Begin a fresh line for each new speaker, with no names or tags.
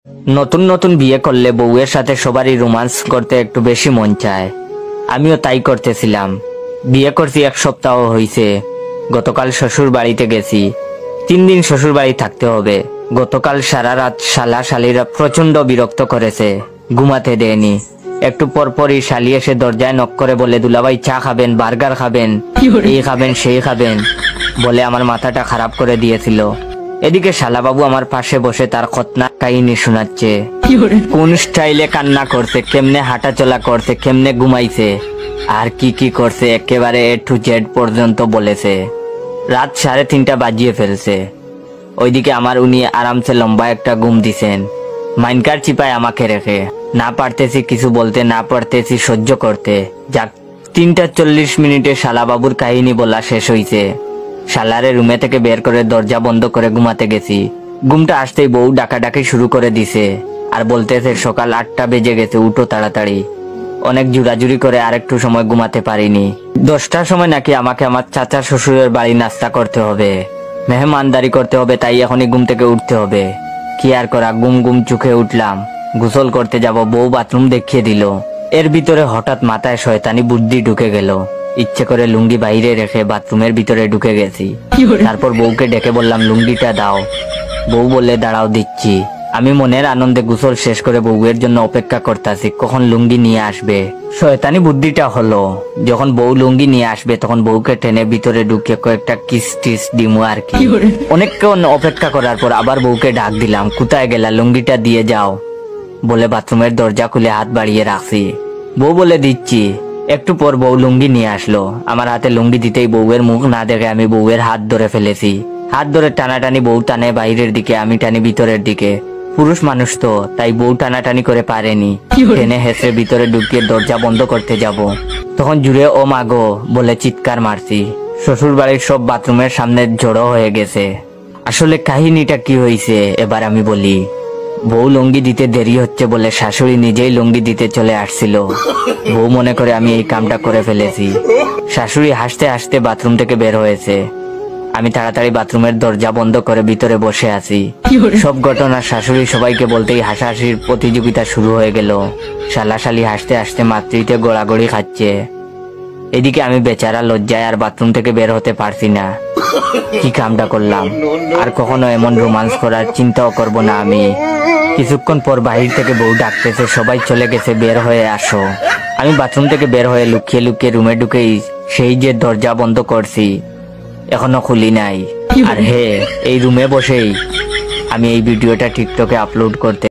নতুন নতুন বিয়ে করলে বউয়ের সাথে সবারই রোমান্স করতে একটু বেশি মন চায়। আমিও তাই করতেছিলাম। বিয়ে করছি 1 সপ্তাহ হইছে। গতকাল শ্বশুর বাড়িতে গেছি। 3 দিন শ্বশুর বাড়ি থাকতে হবে। গতকাল সারা রাত শালা শালিরা প্রচন্ড বিরক্ত করেছে, ঘুমাতে দেয়নি। একটু পরপরই শালি এসে দরজায় নক করে বলে, দুলাভাই চা খাবেন, বার্গার খাবেন, এই খাবেন সেই খাবেন বলে আমার মাথাটা খারাপ করে দিয়েছিল। এদিকে শালাবাবু আমার পাশে বসে তার খতনা কাহিনী শোনাচ্ছে। কোন স্টাইলে কান্না করছে, কেমনে হাঁটা চলা করছে, কেমনে ঘুমাইছে, আর কি কি করছে একেবারে A to Z পর্যন্ত বলেছে। রাত 3:30 বাজিয়ে ফেলছে। ওইদিকে আমার উনি আরামসে লম্বা একটা ঘুম দিছেন, মাইনকার চিপায় আমাকে রেখে। না পারতেছি কিছু বলতে, না পারতেছি সহ্য করতে। যাক, 3:40 শালাবাবুর কাহিনী বলা শেষ হইছে। শালারে রুমে থেকে বের করে দরজা বন্ধ করে ঘুমাতে গেছি। ঘুমটা আসতেই বউ ডাকাডাকি শুরু করে দিছে আর বলতেছে, সকাল 8টা বেজে গেছে, উঠো তাড়াতাড়ি। অনেক জুড়াজুড়ি করে আরেকটু সময় ঘুমাতে পারিনি। 10টার সময় নাকি আমাকে আমার চাচা শ্বশুরের বাড়ি নাস্তা করতে হবে, মেহমানদারি করতে হবে, তাই এখনই ঘুম থেকে উঠতে হবে। কি আর করা, গুম গুম চোখে উঠলাম। গোসল করতে যাব, বউ বাথরুম দেখিয়ে দিল। এর ভিতরে হঠাৎ মাথায় শয়তানি বুদ্ধি ঢুকে গেল। ইচ্ছে করে লুঙ্গি বাইরে রেখে বাথরুমের ভিতরে ঢুকে গেছি। তারপর বউকে ডেকে বললাম, লুঙ্গিটা দাও। বউ বললে, দাঁড়াও দিচ্ছি। আমি মনের আনন্দে গোসল শেষ করে বউয়ের জন্য অপেক্ষা করতেছি কখন লুঙ্গি নিয়ে আসবে। শয়তানি বুদ্ধিটা হলো, যখন বউ লুঙ্গি নিয়ে আসবে তখন বউকে টেনে ভিতরে ঢুকে কয়েকটা কিস টিস দিমু আর কি। অনেকক্ষণ অপেক্ষা করার পর আবার বউকে ডাক দিলাম, কোথায় গেলা, লুঙ্গিটা দিয়ে যাও বলে বাথরুমের দরজা খুলে হাত বাড়িয়ে রাখছি। বউ বলে, দিচ্ছি। একটু পর বউ লুঙ্গি নিয়ে আসলো। আমার হাতে লুঙ্গি দিতেই বউয়ের মুখ না দেখে আমি বউয়ের হাত ধরে ফেলেছি। হাত ধরে টানাটানি, বউ টানে বাইরের দিকে, আমি টানি ভিতরের দিকে। পুরুষ মানুষ তো, তাই বউ টানাটানি করে পারেনি। টেনে হেসে ভিতরে ঢুকিয়ে দরজা বন্ধ করতে যাব, তখন জুড়ে ও মাগো বলে চিৎকার মারছি। শ্বশুর বাড়ির সব বাথরুমের সামনে জড়ো হয়ে গেছে। আসলে কাহিনীটা কি হয়েছে এবার আমি বলি। বউ লুঙ্গি দিতে দেরি হচ্ছে বলে শাশুড়ি নিজেই লুঙ্গি দিতে চলে আসছিল। বউ মনে করে আমি এই কামটা করে ফেলেছি। শাশুড়ি হাসতে হাসতে বাথরুম থেকে বের হয়েছে। আমি তাড়াতাড়ি বাথরুমের দরজা বন্ধ করে ভিতরে বসে আছি। সব ঘটনা শাশুড়ি সবাইকে বলতেই হাসাহাসির প্রতিযোগিতা শুরু হয়ে গেল। শালাশালি হাসতে হাসতে মাতৃতে গোড়াগড়ি খাচ্ছে। এদিকে আমি বেচারা লজ্জায় আর বাথরুম থেকে বের হতে পারছি না। কি কামটা করলাম, আর কখনো এমন রোমান্স করার চিন্তাও করব না আমি। কিছুক্ষণ পর বাহির থেকে বউ ডাকতেছে, সবাই চলে গেছে, বের হয়ে আসো। আমি বাথরুম থেকে বের হয়ে লুকিয়ে লুকিয়ে রুমে ঢুকেই সেই যে দরজা বন্ধ করছি এখনো খুলি নাই। আর হে, এই রুমে বসেই আমি এই ভিডিওটা টিকটকে আপলোড করতে